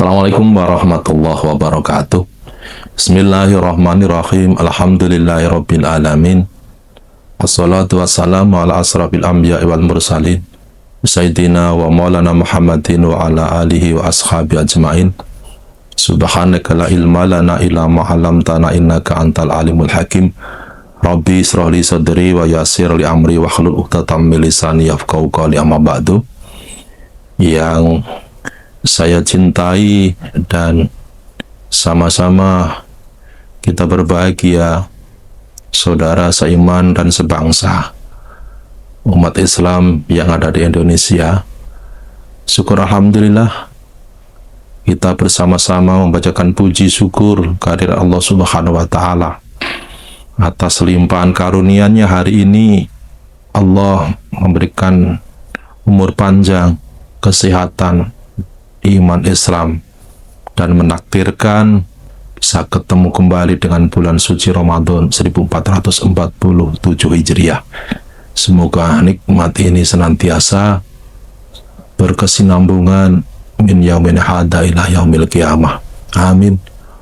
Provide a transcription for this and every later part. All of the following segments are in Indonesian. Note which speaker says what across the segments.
Speaker 1: Assalamualaikum warahmatullahi wabarakatuh. Bismillahirrahmanirrahim. Alhamdulillahirabbil alamin. Wassalatu wassalamu ala asrafil anbiya'i wal mursalin Sayyidina wa maulana Muhammadin wa ala alihi wa ashabi ajma'in. Subhanaka la ilma lana illa ma 'allamtana innaka antal alimul hakim. Rabbi israh li sadri wa yassir li amri wahlul 'uqdatam min lisani yafqahu qawli, amma ba'du. Yang saya cintai dan sama-sama kita berbahagia, saudara seiman dan sebangsa umat Islam yang ada di Indonesia. Syukur alhamdulillah kita bersama-sama membacakan puji syukur kehadirat Allah Subhanahu wa taala atas limpahan karunia-Nya. Hari ini Allah memberikan umur panjang, kesehatan, iman Islam, dan menakdirkan bisa ketemu kembali dengan bulan suci Ramadan 1447 Hijriah. Semoga nikmat ini senantiasa berkesinambungan min yaumin hada ila yaumil qiyamah. Amin.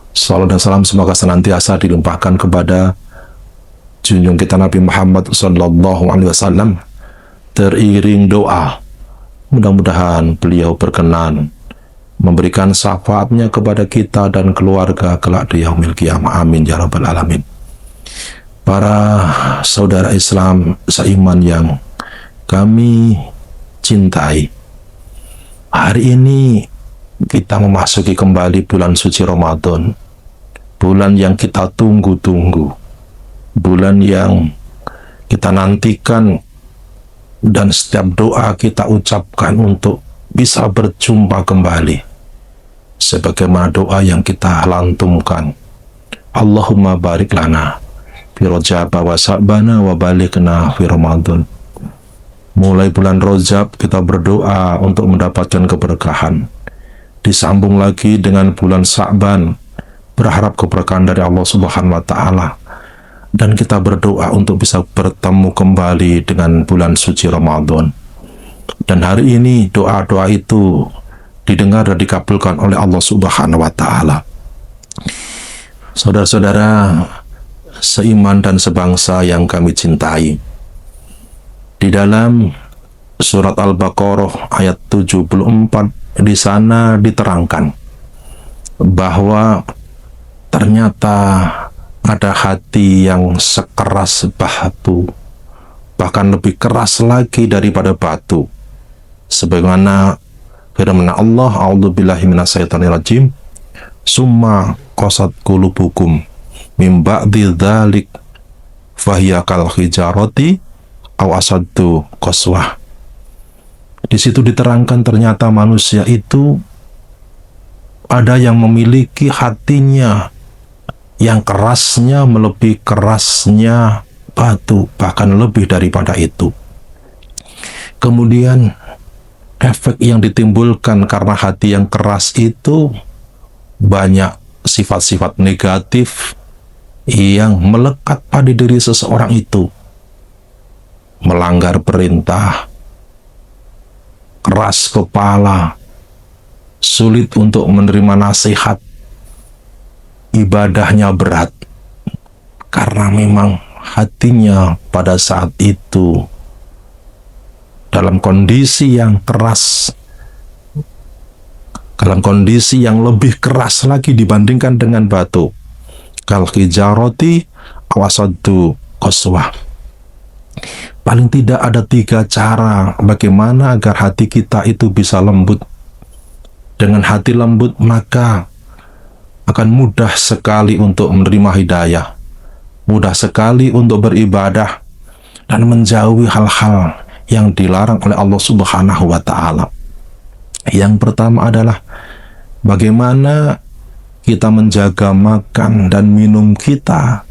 Speaker 1: Salam dan salam semoga senantiasa dilimpahkan kepada junjung kita Nabi Muhammad sallallahu alaihi wasallam, teriring doa mudah-mudahan beliau berkenan memberikan syafaatnya kepada kita dan keluarga kelak di yaumil qiyamah. Amin ya rabbal alamin. Para saudara Islam seiman yang kami cintai, hari ini kita memasuki kembali bulan suci Ramadan, bulan yang kita tunggu-tunggu, bulan yang kita nantikan dan setiap doa kita ucapkan untuk bisa berjumpa kembali, sebagaimana doa yang kita lantunkan, Allahumma barik lana fi Rajab wa Sa'bana wa balighna fi Ramadan. Mulai bulan Rajab kita berdoa untuk mendapatkan keberkahan, disambung lagi dengan bulan Sa'ban berharap keberkahan dari Allah Subhanahu wa taala, dan kita berdoa untuk bisa bertemu kembali dengan bulan suci Ramadan. Dan hari ini doa-doa itu didengar dan dikabulkan oleh Allah Subhanahu wa taala. Saudara-saudara seiman dan sebangsa yang kami cintai, di dalam surat Al-Baqarah ayat 74 di sana diterangkan bahwa ternyata ada hati yang sekeras batu, bahkan lebih keras lagi daripada batu, sebagaimana firman Allah, a'udzubillahi minasyaitonir rajim, summa qasat qulubukum mim ba'di dzalik fahiya kal hijarati aw asaddu qaswah. Di situ diterangkan ternyata manusia itu ada yang memiliki hatinya yang kerasnya melebihi kerasnya batu, bahkan lebih daripada itu. Kemudian efek yang ditimbulkan karena hati yang keras itu banyak sifat-sifat negatif yang melekat pada diri seseorang itu. Melanggar perintah, keras kepala, sulit untuk menerima nasihat, ibadahnya berat karena memang hatinya pada saat itu dalam kondisi yang keras, dalam kondisi yang lebih keras lagi dibandingkan dengan batu. Kal hijarati aw asaddu qaswah. Paling tidak ada 3 cara bagaimana agar hati kita itu bisa lembut. Dengan hati lembut maka akan mudah sekali untuk menerima hidayah, mudah sekali untuk beribadah dan menjauhi hal-hal yang dilarang oleh Allah Subhanahu wa taala. Yang pertama adalah bagaimana kita menjaga makan dan minum kita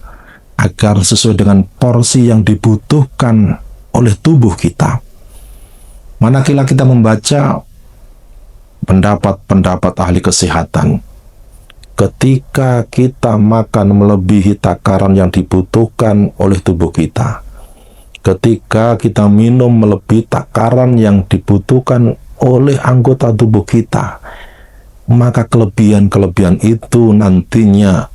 Speaker 1: agar sesuai dengan porsi yang dibutuhkan oleh tubuh kita. Manakala kita membaca pendapat-pendapat ahli kesehatan, ketika kita makan melebihi takaran yang dibutuhkan oleh tubuh kita, ketika kita minum melebihi takaran yang dibutuhkan oleh anggota tubuh kita, maka kelebihan-kelebihan itu nantinya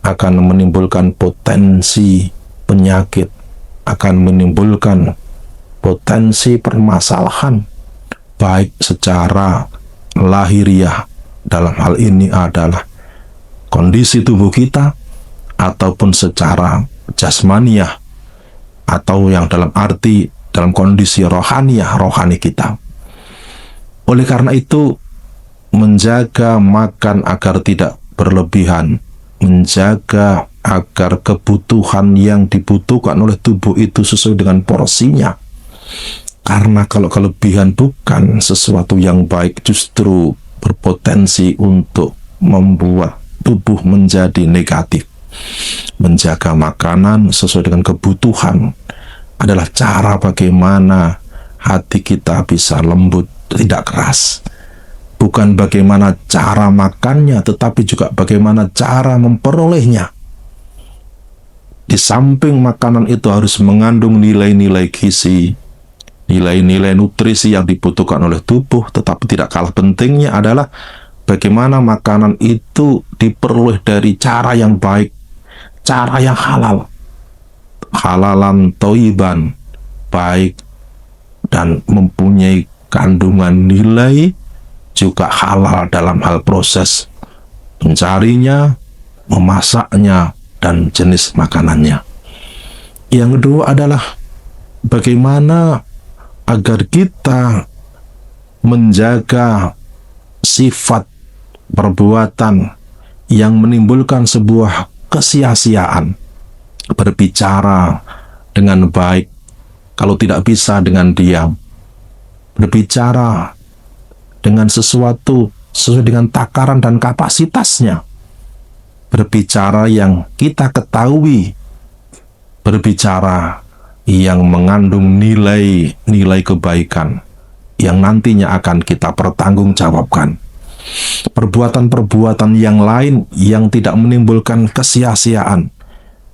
Speaker 1: akan menimbulkan potensi penyakit, akan menimbulkan potensi permasalahan, baik secara lahiriah, dalam hal ini adalah kondisi tubuh kita, ataupun secara jasmaniah, atau yang dalam arti dalam kondisi rohani kita. Oleh karena itu, menjaga makan agar tidak berlebihan, menjaga agar kebutuhan yang dibutuhkan oleh tubuh itu sesuai dengan porsinya. Karena kalau kelebihan bukan sesuatu yang baik, justru berpotensi untuk membuat tubuh menjadi negatif. Menjaga makanan sesuai dengan kebutuhan adalah cara bagaimana hati kita bisa lembut, tidak keras. Bukan bagaimana cara makannya, tetapi juga bagaimana cara memperolehnya. Di samping makanan itu harus mengandung nilai-nilai gizi, nilai-nilai nutrisi yang dibutuhkan oleh tubuh, tetapi tidak kalah pentingnya adalah bagaimana makanan itu diperoleh dari cara yang baik, cara yang halal, halalan thayyiban, baik dan mempunyai kandungan nilai, juga halal dalam hal proses mencarinya, memasaknya, dan jenis makanannya. Yang kedua adalah bagaimana agar kita menjaga sifat perbuatan yang menimbulkan sebuah kesia-siaan. Berbicara dengan baik, kalau tidak bisa dengan diam. Berbicara dengan sesuatu sesuai dengan takaran dan kapasitasnya. Berbicara yang kita ketahui, berbicara yang mengandung nilai-nilai kebaikan yang nantinya akan kita pertanggungjawabkan. Perbuatan-perbuatan yang lain yang tidak menimbulkan kesia-siaan.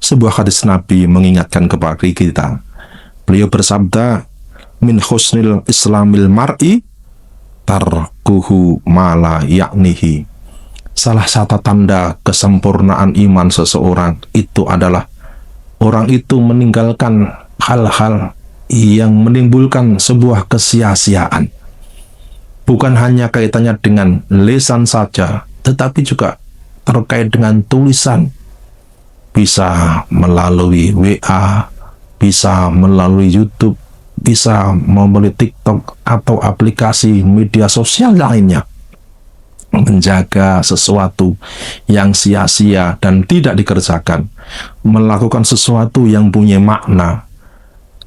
Speaker 1: Sebuah hadis Nabi mengingatkan kepada kita. Beliau bersabda, min husnil islamil mar'i tarkuhu mala yaknihi. Salah satu tanda kesempurnaan iman seseorang itu adalah orang itu meninggalkan hal-hal yang menimbulkan sebuah kesia-siaan. Bukan hanya kaitannya dengan lisan saja, tetapi juga terkait dengan tulisan. Bisa melalui WA, bisa melalui YouTube, bisa melalui TikTok atau aplikasi media sosial lainnya. Menjaga sesuatu yang sia-sia dan tidak dikerjakan, melakukan sesuatu yang punya makna.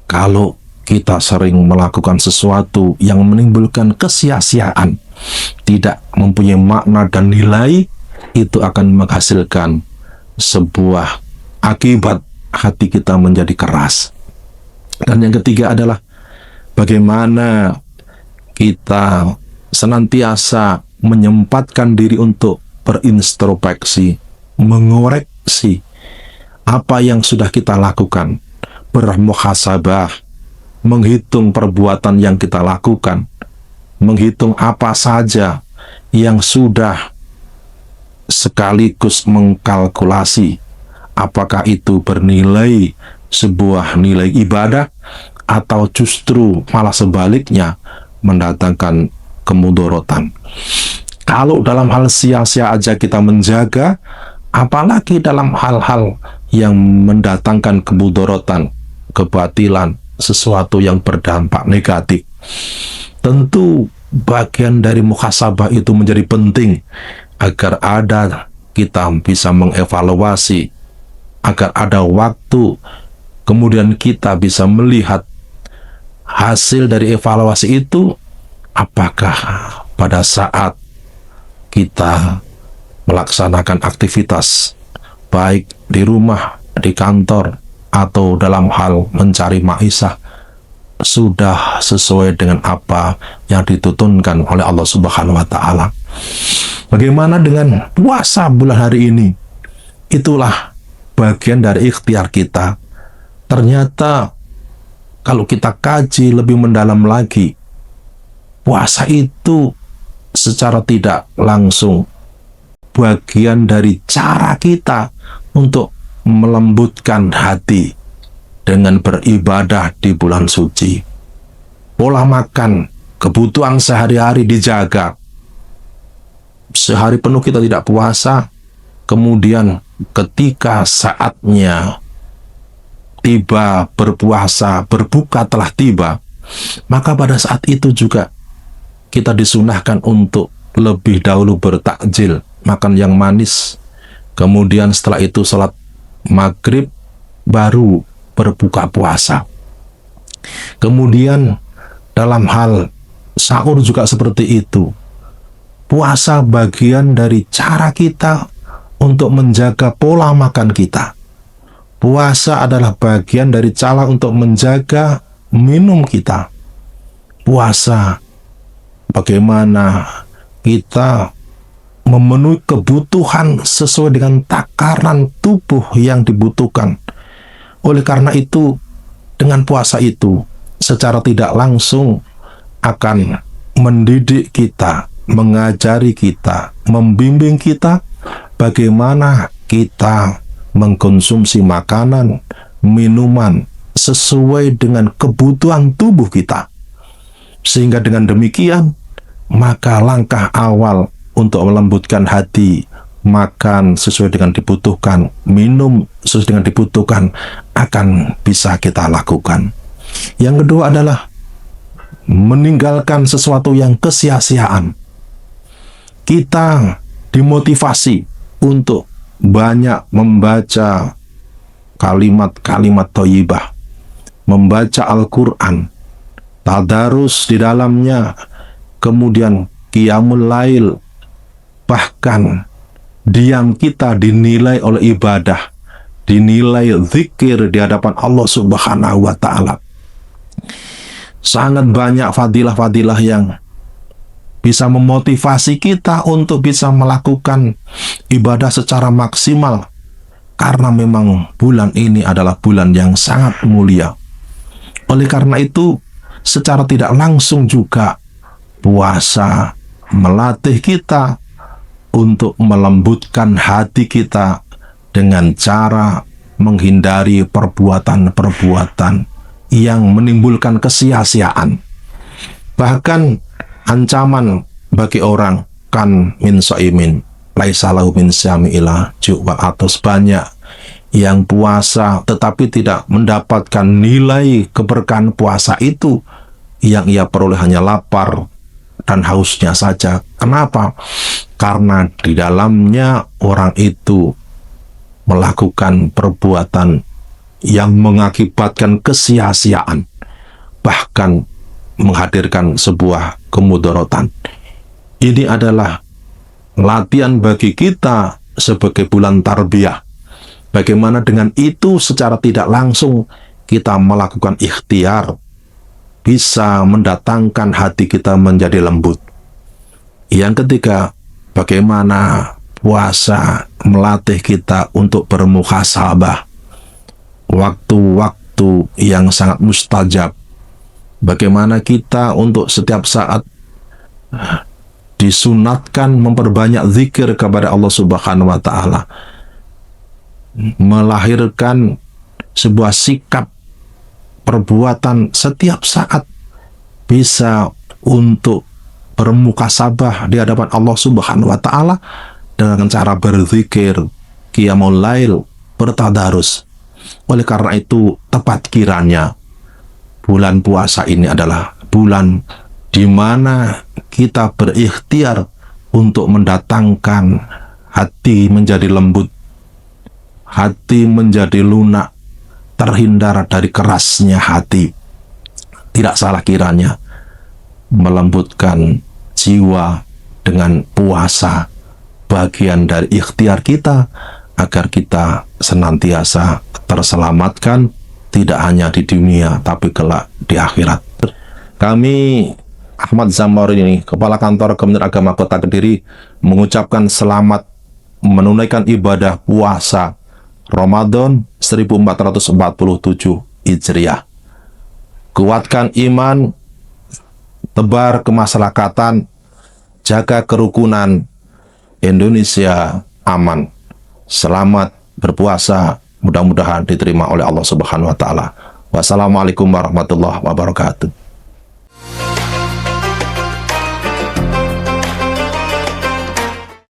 Speaker 1: Kalau kita sering melakukan sesuatu yang menimbulkan kesia-siaan, tidak mempunyai makna dan nilai, itu akan menghasilkan sebuah akibat hati kita menjadi keras. Dan yang ketiga adalah bagaimana kita senantiasa menyempatkan diri untuk berintrospeksi, mengoreksi apa yang sudah kita lakukan, bermuhasabah, menghitung perbuatan yang kita lakukan, menghitung apa saja yang sudah, sekaligus mengkalkulasi apakah itu bernilai sebuah nilai ibadah atau justru malah sebaliknya mendatangkan kemudorotan. Kalau dalam hal sia-sia aja kita menjaga, apalagi dalam hal-hal yang mendatangkan kemudorotan, kebatilan, sesuatu yang berdampak negatif. Tentu bagian dari muhasabah itu menjadi penting agar kita bisa mengevaluasi, agar ada waktu kemudian kita bisa melihat hasil dari evaluasi itu, apakah pada saat kita melaksanakan aktivitas baik di rumah, di kantor, atau dalam hal mencari maisha sudah sesuai dengan apa yang dituntunkan oleh Allah Subhanahu wa Ta'ala. Bagaimana dengan puasa bulan hari ini? Itulah bagian dari ikhtiar kita. Ternyata kalau kita kaji lebih mendalam lagi, puasa itu secara tidak langsung bagian dari cara kita untuk melembutkan hati dengan beribadah di bulan suci. Pola makan, kebutuhan sehari-hari dijaga. Sehari penuh kita tidak puasa, kemudian ketika saatnya tiba berpuasa, berbuka telah tiba, maka pada saat itu juga kita disunahkan untuk lebih dahulu bertakjil, makan yang manis, kemudian setelah itu salat maghrib, baru berbuka puasa. Kemudian dalam hal sahur juga seperti itu. Puasa bagian dari cara kita untuk menjaga pola makan kita. Puasa adalah bagian dari cara untuk menjaga minum kita. Puasa bagaimana kita memenuhi kebutuhan sesuai dengan takaran tubuh yang dibutuhkan. Oleh karena itu, dengan puasa itu secara tidak langsung akan mendidik kita, mengajari kita, membimbing kita bagaimana kita mengkonsumsi makanan, minuman sesuai dengan kebutuhan tubuh kita. Sehingga dengan demikian, maka langkah awal untuk melembutkan hati, makan sesuai dengan dibutuhkan, minum sesuai dengan dibutuhkan, akan bisa kita lakukan. Yang kedua adalah meninggalkan sesuatu yang kesia-siaan. Kita dimotivasi untuk banyak membaca kalimat-kalimat thayyibah, membaca Al-Quran, tadarus di dalamnya, kemudian qiyamul lail, bahkan diam kita dinilai oleh ibadah, dinilai zikir di hadapan Allah Subhanahu wa Ta'ala. Sangat banyak fadilah-fadilah yang bisa memotivasi kita untuk bisa melakukan ibadah secara maksimal, karena memang bulan ini adalah bulan yang sangat mulia. Oleh karena itu, secara tidak langsung juga puasa melatih kita untuk melembutkan hati kita dengan cara menghindari perbuatan-perbuatan yang menimbulkan kesia-siaan. Bahkan ancaman bagi orang kan min shaimin laisa lahu min syami ila ju'wa, atau banyak yang puasa tetapi tidak mendapatkan nilai keberkahan puasa itu, yang ia peroleh hanya lapar dan hausnya saja. Kenapa? Karena di dalamnya orang itu melakukan perbuatan yang mengakibatkan kesia-siaan, bahkan menghadirkan sebuah kemudaratan. Ini adalah latihan bagi kita sebagai bulan tarbiyah. Bagaimana dengan itu secara tidak langsung kita melakukan ikhtiar, bisa mendatangkan hati kita menjadi lembut. Yang ketiga, bagaimana puasa melatih kita untuk bermuhasabah, waktu-waktu yang sangat mustajab. Bagaimana kita untuk setiap saat disunatkan memperbanyak zikir kepada Allah Subhanahu wa Ta'ala, melahirkan sebuah sikap perbuatan setiap saat bisa untuk bermukasabah di hadapan Allah Subhanahu wa Ta'ala dengan cara berzikir, qiyamul lail, bertadarus. Oleh karena itu, tepat kiranya bulan puasa ini adalah bulan di mana kita berikhtiar untuk mendatangkan hati menjadi lembut, hati menjadi lunak, terhindar dari kerasnya hati. Tidak salah kiranya melembutkan jiwa dengan puasa, bagian dari ikhtiar kita agar kita senantiasa terselamatkan, tidak hanya di dunia tapi kelak di akhirat. Kami Ahmad Zamarin, Kepala Kantor Kementerian Agama Kota Kediri, mengucapkan selamat menunaikan ibadah puasa Ramadan 1447 Hijriah. Kuatkan iman, tebar kemasyarakatan, jaga kerukunan, Indonesia aman. Selamat berpuasa, mudah-mudahan diterima oleh Allah Subhanahu wa taala. Wassalamualaikum warahmatullahi wabarakatuh.